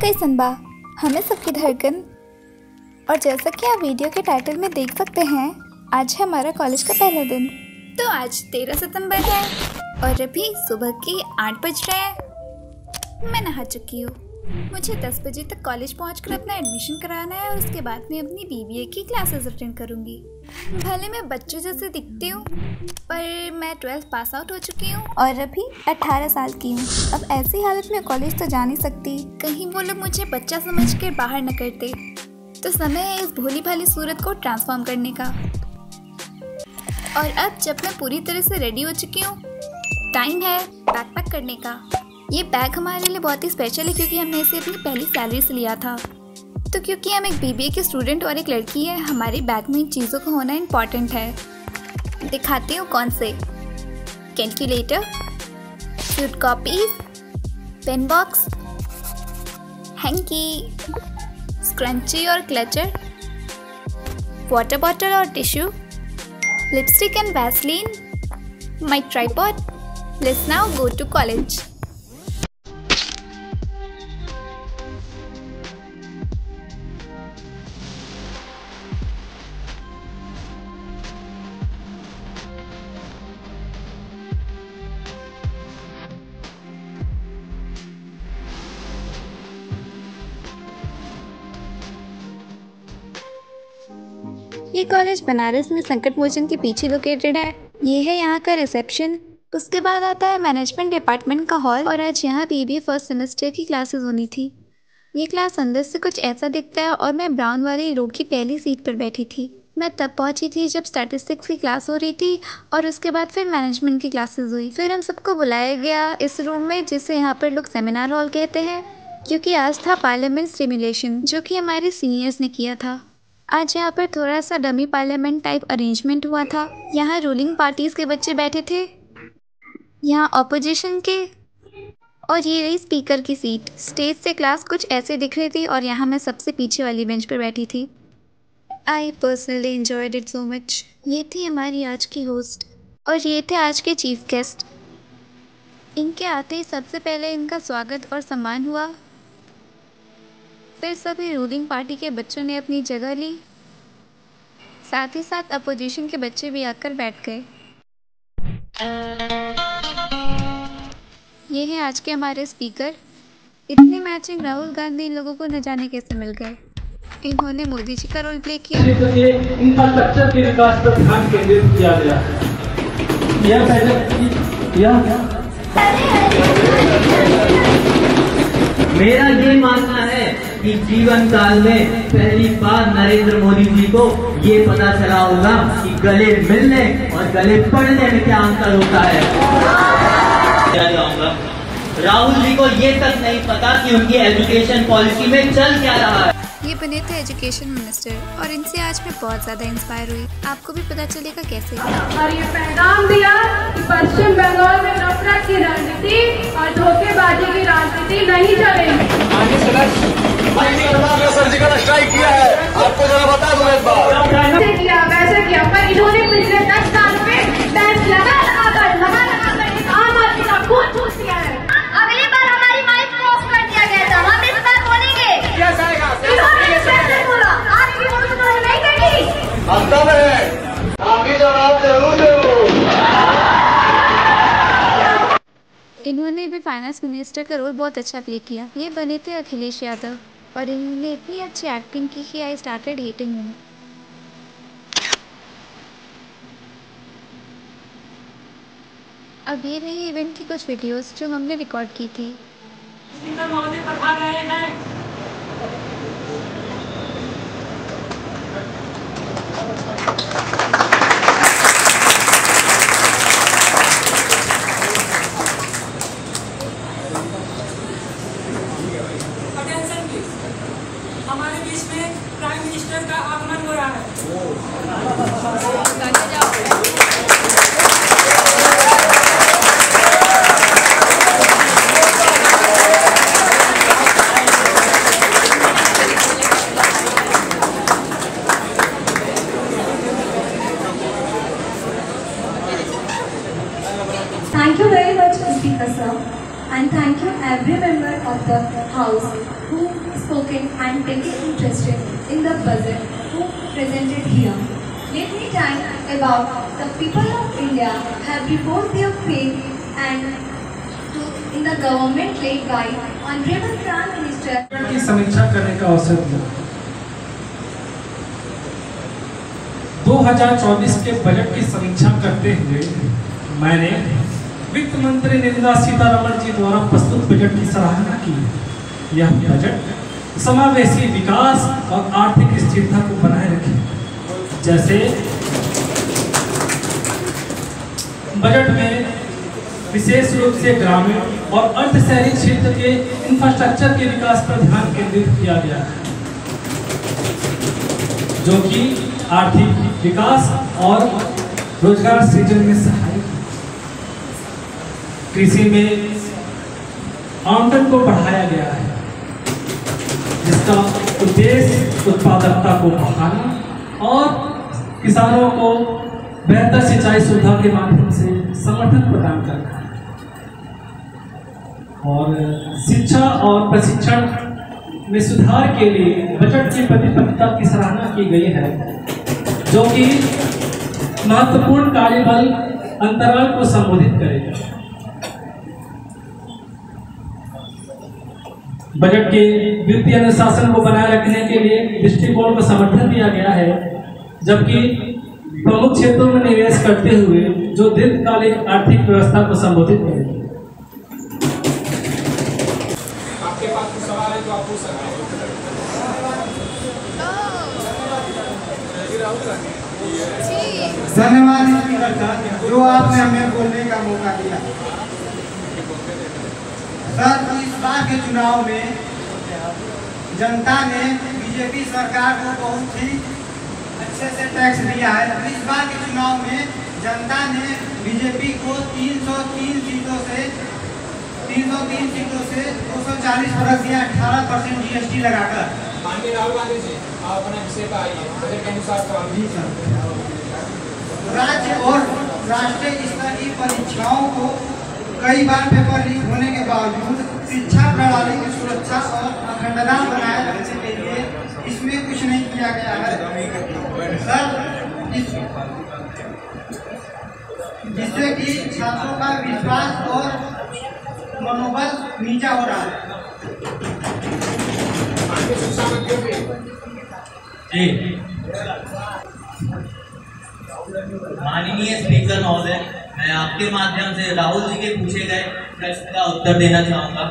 कैसन बा हमें सबकी धड़कन। और जैसा कि आप वीडियो के टाइटल में देख सकते हैं, आज है हमारा कॉलेज का पहला दिन। तो आज 13 सितंबर है और अभी सुबह के 8 बज रहे हैं। मैं नहा चुकी हूँ। मुझे 10 बजे तक कॉलेज पहुंचकर अपना एडमिशन कराना है और उसके बाद मैं अपनी बीबीए की क्लासेस अटेंड करूंगी। भले मैं बच्चों जैसे दिखती हूँ, पर मैं 12th पास आउट हो चुकी हूँ और अभी 18 साल की हूँ। अब ऐसी हालत में कॉलेज तो जा नहीं सकती, कहीं वो लोग मुझे बच्चा समझ कर बाहर न करते। तो समय है इस भोली भाली सूरत को ट्रांसफॉर्म करने का। और अब जब मैं पूरी तरह से रेडी हो चुकी हूँ, टाइम है बैकपैक करने का। ये बैग हमारे लिए बहुत ही स्पेशल है क्योंकि हमने इसे अपनी पहली सैलरी से लिया था। तो क्योंकि हम एक बीबीए की स्टूडेंट और एक लड़की है, हमारे बैग में इन चीज़ों का होना इम्पॉर्टेंट है। दिखाती हूँ कौन से। Calculator, suit copies, pen box, hanky, scrunchie और क्लचर, वाटर बॉटल और tissue, lipstick and Vaseline, my tripod. Let's now go to college. ये कॉलेज बनारस में संकट मोचन के पीछे लोकेटेड है। ये है यहाँ का रिसेप्शन। उसके बाद आता है मैनेजमेंट डिपार्टमेंट का हॉल। और आज यहाँ बीबीए फर्स्ट सेमेस्टर की क्लासेस होनी थी। ये क्लास अंदर से कुछ ऐसा दिखता है और मैं ब्राउन वाली रो की पहली सीट पर बैठी थी। मैं तब पहुँची थी जब स्टैटिस्टिक्स की क्लास हो रही थी और उसके बाद फिर मैनेजमेंट की क्लासेस हुई। फिर हम सबको बुलाया गया इस रूम में, जिसे यहाँ पर लोग सेमिनार हॉल कहते हैं, क्योंकि आज था पार्लियामेंट स्टिमुलेशन, जो कि हमारे सीनियर्स ने किया था। आज यहाँ पर थोड़ा सा डमी पार्लियामेंट टाइप अरेंजमेंट हुआ था। यहाँ रूलिंग पार्टीज के बच्चे बैठे थे, यहाँ ऑपोजिशन के, और ये रही स्पीकर की सीट। स्टेज से क्लास कुछ ऐसे दिख रही थी और यहाँ मैं सबसे पीछे वाली बेंच पर बैठी थी। I personally enjoyed it so much. ये थी हमारी आज की होस्ट और ये थे आज के चीफ गेस्ट। इनके आते ही सबसे पहले इनका स्वागत और सम्मान हुआ। फिर सभी रूलिंग पार्टी के बच्चों ने अपनी जगह ली, साथ ही साथ अपोजिशन के बच्चे भी आकर बैठ गए। ये हैं आज के हमारे स्पीकर। इतने मैचिंग राहुल गांधी इन लोगों को न जाने कैसे मिल गए। इन्होंने मोदी जी का रोल प्ले किया। इंफ्रास्ट्रक्चर के विकास पर ध्यान केंद्रित किया गया। मेरा ये मानना है कि जीवन काल में पहली बार नरेंद्र मोदी जी को ये पता चला होगा कि गले मिलने और गले पड़ने में क्या अंतर होता है। राहुल जी को ये तक नहीं पता कि उनकी एजुकेशन पॉलिसी में चल क्या रहा है। ये बने थे एजुकेशन मिनिस्टर और इनसे आज मैं बहुत ज़्यादा इंस्पायर हुई। आपको भी पता चलेगा कैसे। और ये पैगाम दिया कि पश्चिम बंगाल में नफरत की राजनीति और धोखेबाजी की राजनीति नहीं चलेगी। सर्जिकल स्ट्राइक किया है, आपको जरा बता दूं एक बार। वैसे किया पर इन्होंने पिछले 10 साल में टैक्स लगा आम आदमी का खून चूस दिया है। अगली बार हमारी माइक ऑफ कर दिया गया था, हम इस बार बोलेंगे। इन्होंने कैसे बोला? आपकी वोट तो नहीं करेगी। अंदर है, आगे जवाब जरूर दो। इन्होंने भी फाइनेंस मिनिस्टर का रोल बहुत अच्छा प्ले किया। ये बने थे अखिलेश यादव और इन्होंने इतनी अच्छी एक्टिंग की कि आई स्टार्टेड हेटिंग हिम। अब ये रही इवेंट की कुछ वीडियोस जो हमने रिकॉर्ड की थी। हमारे बीच में प्राइम मिनिस्टर का आगमन हो रहा है। Thank you very much, Speaker sir, and thank you every member of the House who spoken and taken interested in the budget who presented here. Let me tell about the people of India have reposed their faith and in the government led by Honorable Prime Minister की समीक्षा करने का अवसर दिया। 2024 के budget की समीक्षा करते हुए मैंने वित्त मंत्री निर्मला सीतारमण जी द्वारा प्रस्तुत बजट की सराहना की। यह बजट समावेशी विकास और आर्थिक स्थिरता को बनाए रखे। जैसे बजट में विशेष रूप से ग्रामीण और अर्ध शहरी क्षेत्र के इंफ्रास्ट्रक्चर के विकास पर ध्यान केंद्रित किया गया है, जो कि आर्थिक विकास और रोजगार सृजन में सहायक है। कृषि में आमदन को बढ़ाया गया है, जिसका उद्देश्य उत्पादकता को बढ़ाना और किसानों को बेहतर सिंचाई सुविधा के माध्यम से समर्थन प्रदान करना है। और शिक्षा और प्रशिक्षण में सुधार के लिए बजट की प्रतिबद्धता की सराहना की गई है, जो कि महत्वपूर्ण कार्यबल अंतराल को संबोधित करेगा। बजट के वित्तीय अनुशासन को बनाए रखने के लिए दृष्टिकोण को समर्थन दिया गया है, जबकि प्रमुख क्षेत्रों में निवेश करते हुए जो दीर्घकालिक आर्थिक व्यवस्था को संबोधित करेगा। आपके पास कुछ सवाल है तो आप पूछ सकते हैं। धन्यवाद जो आपने हमें बोलने का मौका दिया। सर, इस बार के चुनाव में जनता ने बीजेपी सरकार को बहुत ही अच्छे से टैक्स दिया है। इस बार के चुनाव में जनता ने बीजेपी को 303 सीटों से 240 पर रख दिया, 18% GST लगाकर। माननीय राहुल गांधी जी, आप अपने विषय पर आइए। बजट के अनुसार सवाल। जी सर। राज्य और राष्ट्रीय स्तर की परीक्षाओं को कई बार पेपर लीक होने के बावजूद शिक्षा प्रणाली की सुरक्षा और अखंडता बनाए रखने के लिए इसमें कुछ नहीं किया गया है सर, जिससे कि छात्रों का विश्वास और मनोबल नीचा हो रहा है। माननीय स्पीकर महोदय, मैं आपके माध्यम से राहुल जी के पूछे गए प्रश्न का उत्तर देना चाहूंगा।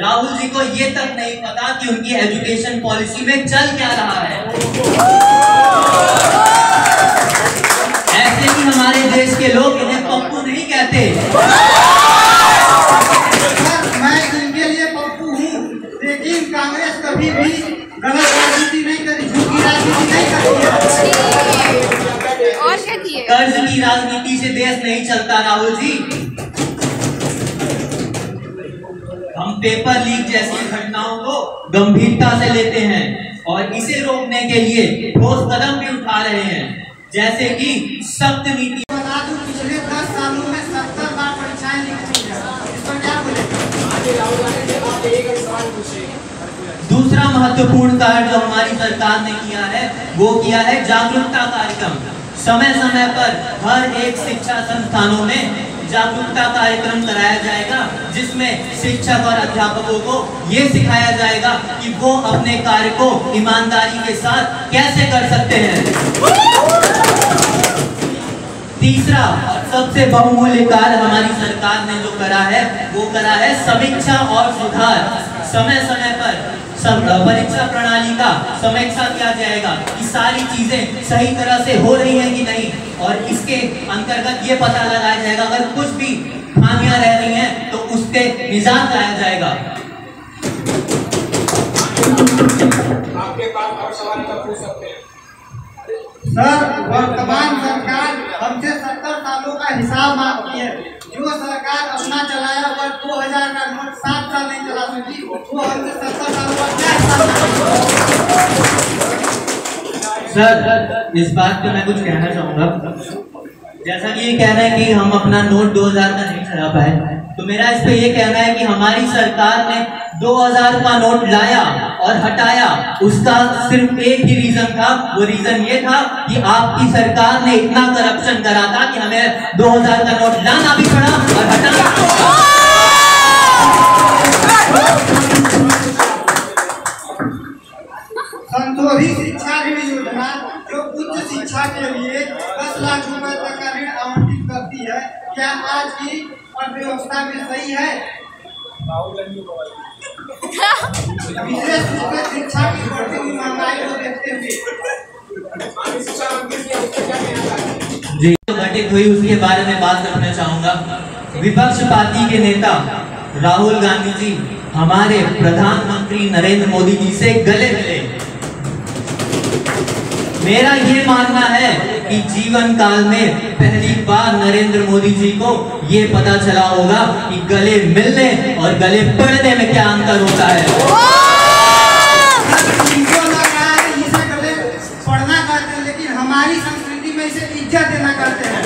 राहुल जी को ये तक नहीं पता कि उनकी एजुकेशन पॉलिसी में चल क्या रहा है। ऐसे ही हमारे देश के लोग इन्हें पप्पू नहीं कहते। मैं इनके लिए पप्पू हूँ, लेकिन कांग्रेस कभी भी गलत राजनीति नहीं करी, झूठी राजनीति नहीं करती है। और क्या किए? कर्ज की राजनीति से देश नहीं चलता राहुल जी। हम पेपर लीक जैसी घटनाओं को गंभीरता से लेते हैं और इसे रोकने के लिए ठोस कदम भी उठा रहे हैं, जैसे कि सख्त नीति। बता दूं, पिछले 10 सालों में 70 बार परीक्षाएं लीक हुई हैं। इस पर क्या बोले? दूसरा महत्वपूर्ण कार्य जो हमारी सरकार ने किया है वो किया है जागरूकता कार्यक्रम। समय समय पर हर एक शिक्षा संस्थानों में जागरूकता कार्यक्रम कराया जाएगा, जिसमें शिक्षक और अध्यापकों को ये सिखाया जाएगा कि वो अपने कार्य को ईमानदारी के साथ कैसे कर सकते हैं। तीसरा सबसे बहुमूल्य कार्य हमारी सरकार ने जो करा है वो करा है समीक्षा और सुधार। समय समय पर परीक्षा प्रणाली का समीक्षा किया जाएगा कि सारी चीजें सही तरह से हो रही हैं कि नहीं, और इसके अंतर्गत ये पता लगाया जाएगा अगर कुछ भी खामियां रह रही हैं तो उसके निजात लाया जाएगा। आपके पास और सवाल का पूछ सकते हैं। सर, वर्तमान सरकार हमसे 70 सालों का हिसाब मांगती है। जो सरकार अपना चलाया हुआ 2000 का नोट 7 साल नहीं चला सकी, वो हमसे 70 सालों का क्या हिसाब? सर, इस बात पे मैं कुछ कहना चाहूंगा। जैसा कि ये कह रहे हैं कि हम अपना नोट 2000 का नहीं चला पाए, तो मेरा इस पे ये कहना है कि हमारी सरकार ने 2000 का नोट लाया और हटाया, उसका सिर्फ एक ही रीजन था। वो रीजन ये था कि आपकी सरकार ने इतना करप्शन करा था कि हमें 2000 का नोट लाना भी पड़ा और हटाना भी पड़ा। संशोधित शिक्षा ऋण योजना जो उच्च शिक्षा के लिए 10 लाख रुपए तक का ऋण आवंटित करती है, क्या आज की अर्थव्यवस्था में सही है? विशेष रूप से शिक्षा की बढ़ती हुई महंगाई को देखते हुए जी घटित हुई उसके बारे में बात करना चाहूंगा। विपक्ष पार्टी के नेता राहुल गांधी जी हमारे प्रधानमंत्री नरेंद्र मोदी जी से गले मिले। मेरा ये मानना है कि जीवन काल में पहली बार नरेंद्र मोदी जी को ये पता चला होगा कि गले मिलने और गले पड़ने में क्या अंतर होता है। इसे गले पढ़ना करते हैं, लेकिन हमारी संस्कृति में इसे इज्जत देना करते हैं।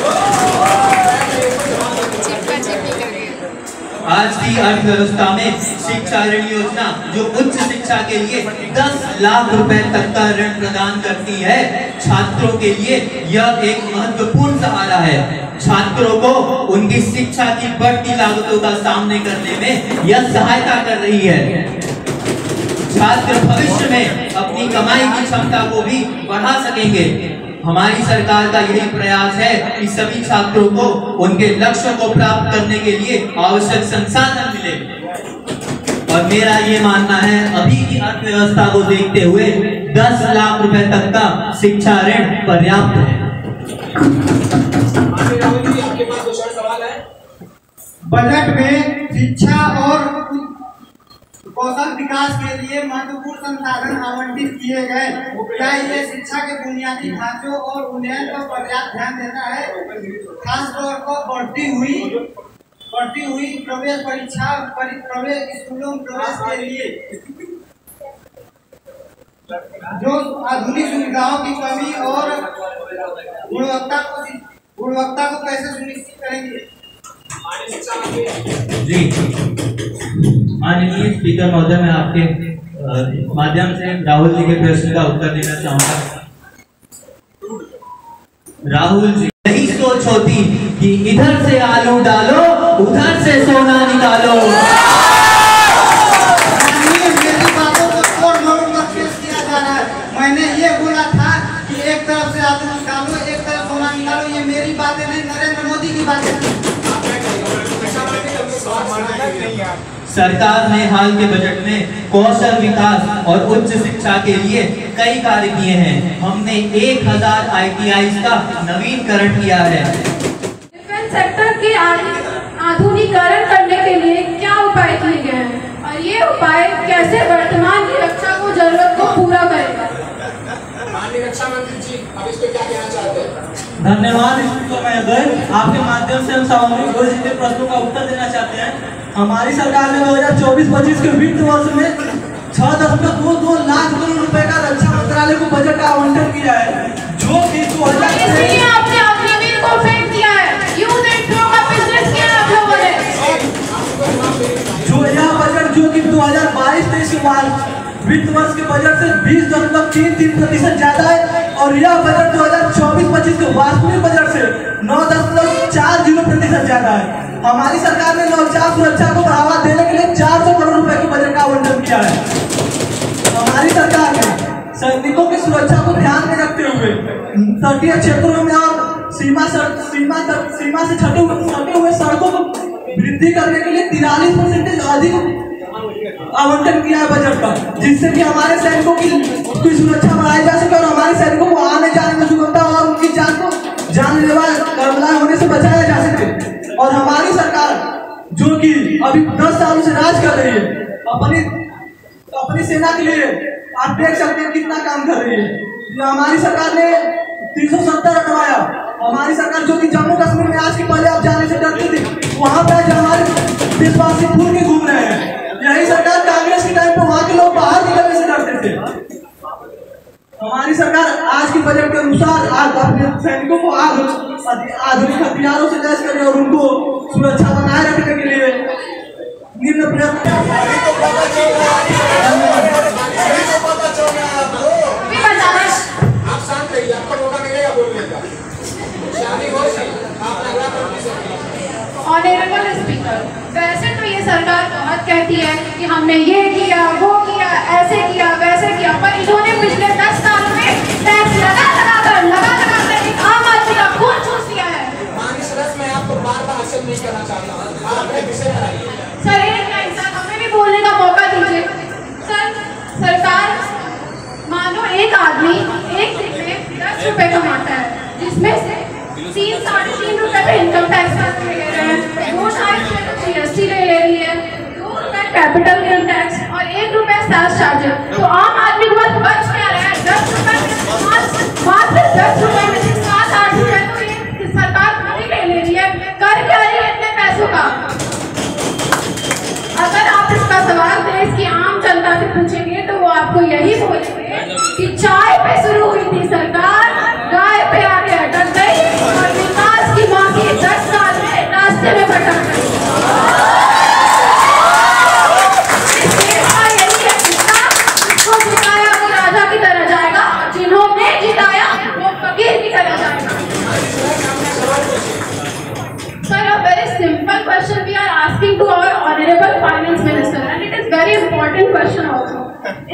आज की अर्थव्यवस्था में शिक्षा ऋण योजना जो उच्च शिक्षा के लिए 10 लाख रुपए तक का ऋण प्रदान करती है, छात्रों के लिए यह एक महत्वपूर्ण सहारा है। छात्रों को उनकी शिक्षा की बढ़ती लागतों का सामना करने में यह सहायता कर रही है। छात्र भविष्य में अपनी कमाई की क्षमता को भी बढ़ा सकेंगे। हमारी सरकार का यही प्रयास है कि सभी छात्रों को उनके लक्ष्यों को प्राप्त करने के लिए आवश्यक संसाधन मिले। और मेरा ये मानना है अभी की अर्थव्यवस्था को देखते हुए 10 लाख रुपए तक का शिक्षा ऋण पर्याप्त है। आपके पास कुछ और सवाल है? बजट में शिक्षा और कौशल विकास के लिए महत्वपूर्ण संसाधन आवंटित किए गए। क्या ये शिक्षा के बुनियादी ढांचों और उन्नयन पर पर्याप्त ध्यान देता है? खासतौर पर बढ़ती हुई प्रवेश परीक्षा प्रवेश स्कूलों में प्रवेश के लिए जो आधुनिक सुविधाओं की कमी और गुणवत्ता को कैसे सुनिश्चित करेंगे? जी माननीय स्पीकर महोदय, मैं आपके माध्यम से राहुल जी के प्रश्न का उत्तर देना चाहूंगा। राहुल जी, यही सोच होती कि इधर से आलू डालो उधर से सोना निकालो। मेरी बातों को तोड़ मरोड़ कर पेश किया जा रहा है। मैंने ये बोला था कि एक तरफ से आलू निकालो एक तरफ सोना निकालो। ये मेरी बातें नहीं, नरेंद्र मोदी की बातें। सरकार ने हाल के बजट में कौशल विकास और उच्च शिक्षा के लिए कई कार्य किए हैं। हमने 1000 ITI का नवीनीकरण किया है। डिफेंस सेक्टर के आधुनिकीकरण करने के लिए क्या उपाय किए गए हैं और ये उपाय कैसे वर्तमान की रक्षा को जरूरत को पूरा करेगा? माननीय रक्षा मंत्री जी, अब इस पे क्या कहना चाहते हैं? धन्यवाद स्पीकर महोदय, आपके माध्यम से हम सामूहिक घोषित के प्रश्नों का उत्तर देना चाहते हैं। हमारी सरकार ने 2024-25 के वित्त वर्ष में 6.22 लाख करोड़ रुपए का रक्षा मंत्रालय को बजट का आवंटन किया है, जो कि 2000 इसलिए आपने अग्निवीर को फेंक दिया है। यूज एंड थ्रो का बिजनेस किया आप लोगों ने। जो यह बजट जो कि 2022-23 के वित्त वर्ष के बजट से 20.33% ज्यादा है और यह बजट 2024-25 के वास्तविक बजट से 9.40% ज्यादा है। हमारी सरकार ने नौचार सुरक्षा को बढ़ावा देने के लिए 400 करोड़ रुपए के बजट का आवंटन किया है। हमारी सरकार ने सैनिकों की सुरक्षा को ध्यान में रखते हुए तटीय क्षेत्रों में और सीमा से सटे हुए सड़कों को वृद्धि करने के लिए 43% अधिक आवंटन किया है बजट का, जिससे कि हमारे सैनिकों की सुरक्षा बढ़ाई जा सके और हमारे सैनिकों को आने जाने में सुगमता और उनकी जान को जानलेवा होने से बचाया जा सके। और हमारी सरकार जो कि अभी 10 सालों से राज कर रही है, अपनी सेना के लिए आप देख सकते हैं कितना काम कर रही है। हमारी सरकार ने 370 हटवाया। हमारी सरकार जो कि जम्मू कश्मीर में आज के पहले आप जाने से डरती थी, वहां पे आज हमारे देशवासी फूल के घूम रहे हैं। यही सरकार कांग्रेस के टाइम पे वहां के लोग बाहर निकलने से डरते थे। हमारी सरकार आज के बजट के अनुसार आज अपने सैनिकों को आधुनिक हथियारों से लैस करे और उनको सुरक्षा बनाए रखने के लिए ऑनरेबल स्पीकर, वैसे तो ये सरकार बहुत कहती है कि हमने ये किया, वो किया, ऐसे किया, वैसे किया, पर इन्होंने पिछले 10 सालों में टैक्स लगा कर एक आम आदमी का खून चूस लिया है। मैं आपको बार-बार एक्शन नहीं करना चाहता हूं। आप एक विषय बनाइए। सर एक इंसान हमें भी बोलने का मौका दीजिए। सर सरकार मानो एक आदमी एक दिन में 10 रुपए कमाता है, जिसमें से 3-3.5 रुपए पे इनकम टैक्स ले रहे हैं, 2-2.5 GST ले रही है, 2 रुपए कैपिटल इनकम टैक्स और 1 रुपए सेल्स चार्जेस। तो आम आदमी के पास बच क्या रहा है? 10 रुपए मात्र 10 रुपए में से 7-8 रुपए तो ये सरकार खुद ही ले रही है। कर क्या रही है इतने पैसों का? अगर आप इसका सवाल देश की आम जनता से पूछेंगे तो वो आपको यही बोलेंगे कि चाय पे शुरू हुई थी सरकार, गाय पे आके अटक गई और विकास की माँ की 10 साल में रास्ते में भटक गई। इस देश का यही है किस्सा, जिसको जिताया वो राजा की तरह जाएगा, जिन्होंने जिताया वो फकीर की तरह जाएगा। Sir, a very simple question we are asking to our honorable finance minister, and it is very important question also.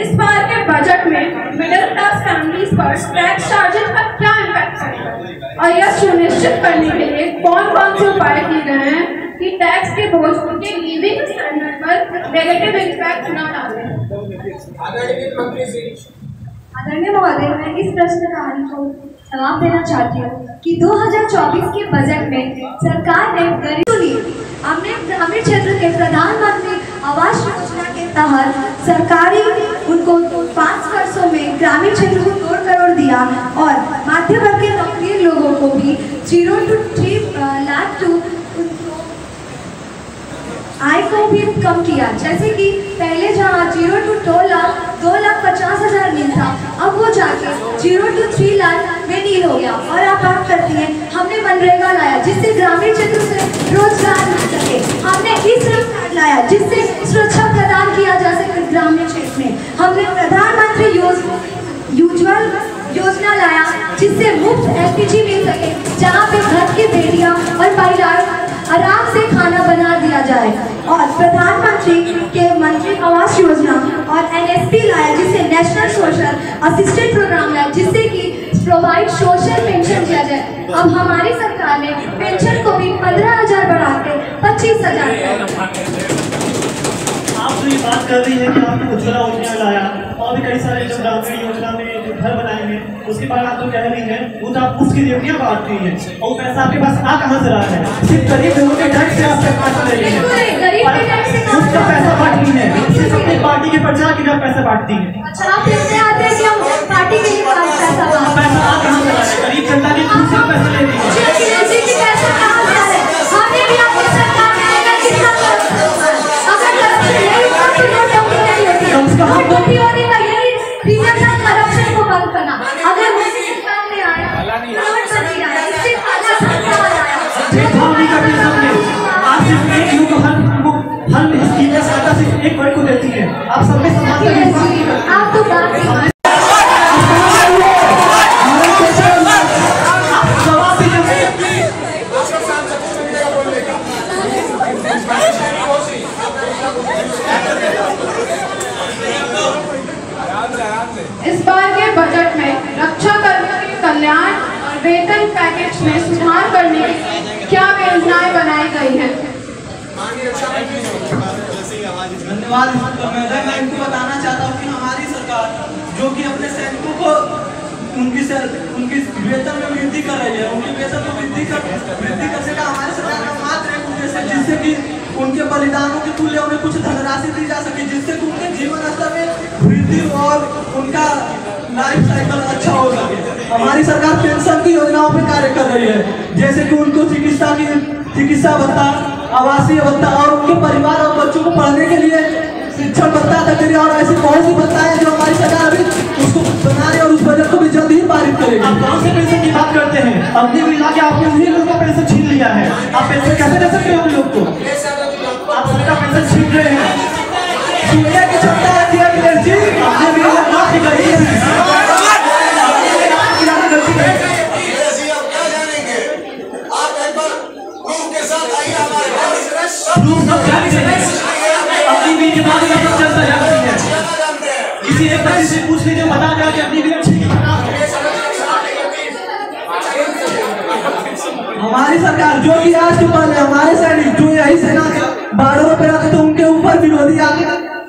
इस बार के बजट में मिडिल क्लास फैमिलीज पर टैक्स चार्जेस का क्या इम्पैक्ट पड़ेगा और यह सुनिश्चित करने के लिए कौन-कौन से उपाय किए गए हैं कि टैक्स के बोझ उनके लिविंग स्टैंडर्ड पर नेगेटिव इम्पैक्ट न डालें? आदरणीय महोदय, मैं इस प्रश्न को जवाब देना चाहती हूँ कि 2024 के बजट में सरकार ने ग्रामीण क्षेत्र के प्रधानमंत्री आवास योजना के तहत सरकारी उनको 5 वर्षों में ग्रामीण क्षेत्र को 2 करोड़ दिया और मध्य वर्ग के नौकरी लोगों को भी 0 to 3 लाख टू आय को भी कम किया। जैसे कि पहले जहाँ 0 to 2,50,000 मिल था, अब वो जाके 0 to 3 लाख में नील हो गया। और आप बात करती हैं हमने मनरेगा लाया जिससे ग्रामीण क्षेत्र से रोजगार मिल सके, हमने ई श्रम कार्ड लाया जिससे सुरक्षा प्रदान किया जा सके ग्रामीण क्षेत्र में, हमने प्रधानमंत्री उज्ज्वल योजना लाया जिससे मुफ्त LPG मिल सके, जहाँ पे घर की बेटियाँ और महिलाएं आराम से खाना बना दिया जाए, और प्रधानमंत्री के मंत्री आवास योजना और NSP लाया जिससे नेशनल सोशल असिस्टेंट प्रोग्राम लाया जिससे कि प्रोवाइड सोशल पेंशन दिया जाए। अब हमारी सरकार ने पेंशन को भी 15,000 बढ़ा के 25,000। आप जो ये बात कर रही है कि आपने उज्ज्वला योजना लाया और भी कई सारे जो ग्रामीण योजना में जो घर बनाएंगे, उसके बाद आप जो कह रही हैं वो तो आप उसकी रेवड़ियाँ बांट रही हैं और पैसा आपके पास आ कहाँ से रहा है? सिर्फ गरीब लोगों के घर से आप काट रही हैं, उसका पैसा बांट रही है, सिर्फ अपनी पार्टी के प्रचार के लिए पैसा बांटती है। अच्छा, आप कहते आते हैं कि हम पार्टी के लिए पैसा आ कहाँ से रहा है? गरीब जनता के खुद से पैसा ले रही है। एक वर्ग को देती है, आप सब में समान आप तो बात इस बार के बजट में रक्षा कर्मियों के कल्याण और वेतन पैकेज में सुधार करने के लिए क्या योजनाएं बनाई गई हैं? धन्यवाद मैं इनको बताना चाहता हूँ कि हमारी सरकार जो कि अपने सैनिकों को उनकी वेतन में वृद्धि कर रही है, उनके वेतन में वृद्धि कर सका हमारी सरकार का मात्र एक उद्देश्य, जिससे कि उनके बलिदानों के तुल्य उन्हें कुछ धनराशि दी जा सके, जिससे कि उनके जीवन स्तर में वृद्धि और उनका लाइफ साइकिल अच्छा हो सके। हमारी सरकार पेंशन की योजनाओं पर कार्य कर रही है, जैसे कि उनको चिकित्सा भत्ता, आवासीय भत्ता और उनके परिवार और बच्चों को पढ़ने के लिए शिक्षण भत्ता देते हैं, और ऐसी बहुत सी भत्ता है जो हमारी सरकार अभी उसको बना रही है और उस बजट को भी जल्द ही पारित करेगी। आप कौन से पेंशन की बात करते हैं? अपनी मिला के आपने उन्हीं लोगों का पेंशन छीन लिया है। आप पेंशन कैसे दे सकते हो उन लोग को? आप सबका पेंशन छीन रहे हैं। दुनिया की क्षमता रखी है अखिलेश जी, आपने भी माफ करी है। अपनी भी दिमाग में सब चलता जाती है। किसी एक बच्चे से पूछ लीजिए, बता देगा कि अपनी भी हमारी सरकार जो कि आज के पहले हमारे सैनिक जो यही सेना के बॉर्डरों पे रहते थे उनके ऊपर विरोधी आके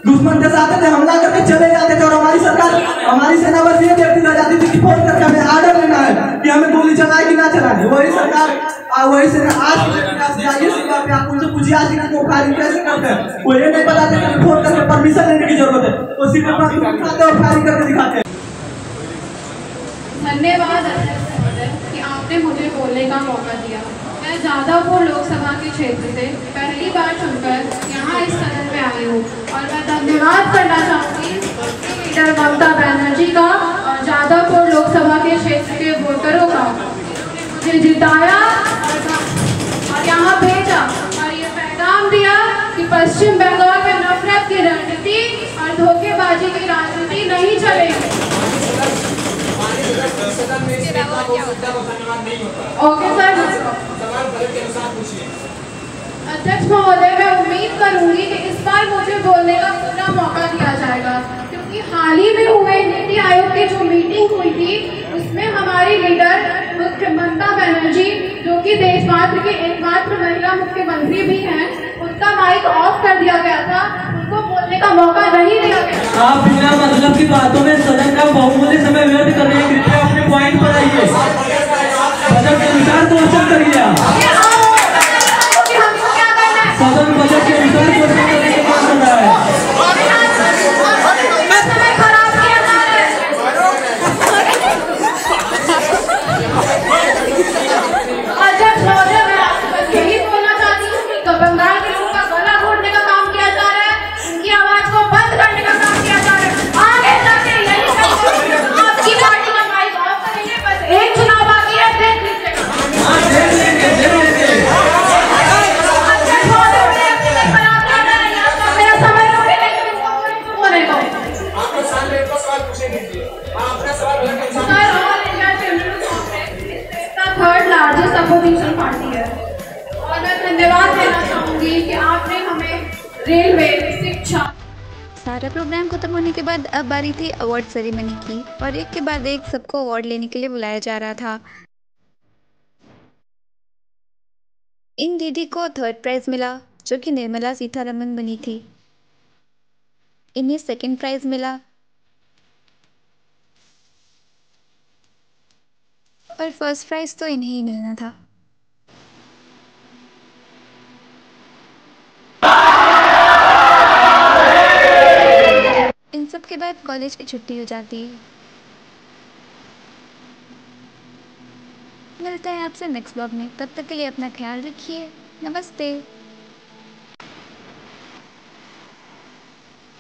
दुश्मन देश आते थे, हमला करके चले जाते थे और हमारी सरकार हमारी सेना बस ये देखती रह जाती थी कि फोन करके हमें आर्डर लेना है कि हमें गोली चलाए कि ना चलाए। वही सरकार वही सेना आज जाइए सीमा पे आप उनसे पूछिए आज की फायरिंग कैसे करते हैं, वो ये नहीं बताते कि फोन करके परमिशन लेने की जरूरत है, तो सीधे उठाते और फायरिंग करके दिखाते हैं। धन्यवाद कि आपने मुझे बोलने का मौका दिया। मैं जादवपुर लोकसभा के क्षेत्र से पहली बार चुनकर यहाँ इस सदन में आई हूँ और मैं धन्यवाद करना चाहूँगी लीडर ममता बनर्जी का और जादवपुर लोकसभा के क्षेत्र के वोटरों का, मुझे जिताया और यहाँ भेजा और ये पैगाम दिया कि पश्चिम बंगाल में नफरत की रणनीति और धोखेबाजी की राजनीति नहीं चलेगी। ओके सर, अध्यक्ष महोदय, मैं उम्मीद करूंगी कि इस बार मुझे बोलने का पूरा मौका दिया जाएगा, क्योंकि हाल ही में हुए नीति आयोग की जो मीटिंग हुई थी उसमें हमारी लीडर मुख्यमंत्री ममता बनर्जी, जो कि देश मात्र की एकमात्र महिला मुख्यमंत्री भी हैं, उनका माइक ऑफ कर दिया गया था, उनको बोलने का मौका नहीं दिया गया। आप बिना मतलब की बातों में सदन का बहुमूल्य समय व्यर्थ कर रहे हैं, कृपया अपने पॉइंट पर आइए, बजट के अनुसार क्वेश्चन करिए। सदन बजट के अनुसार क्वेश्चन करने के बाद कर रहा है। अध्यक्ष महोदय, मैं आपसे यही बोलना चाहती हूँ कि बंगाल के लोगों का गला घोटने का काम किया जा रहा है, उनकी आवाज को बंद करने का काम किया जा रहा है। आगे जाके यही आपकी पार्टी का माइक ऑफ करेंगे, बस एक चुनाव बाकी है, देख लीजिएगा। अध्यक्ष महोदय, खराब कर रहे हैं, आपका मेरा समय रोके नहीं बोलेगा। आपके सामने एक सवाल पूछे दीजिए, आपका सवाल थर्ड लार्जेस्ट अपोजिशन पार्टी है और मैं धन्यवाद देना चाहूंगी कि आपने हमें रेलवे, शिक्षा। सारा प्रोग्राम खत्म होने के बाद अब बारी थी अवार्ड सेरेमनी की और एक के बाद एक सबको अवार्ड लेने के लिए बुलाया जा रहा था। इन दीदी को थर्ड प्राइज मिला जो कि निर्मला सीतारमण बनी थी। इन्हें सेकंड प्राइज मिला और फर्स्ट प्राइज तो इन्हें ही मिलना था। इन सब के बाद कॉलेज की छुट्टी हो जाती है। मिलते हैं आपसे नेक्स्ट ब्लॉग में, तब तक के लिए अपना ख्याल रखिए। नमस्ते।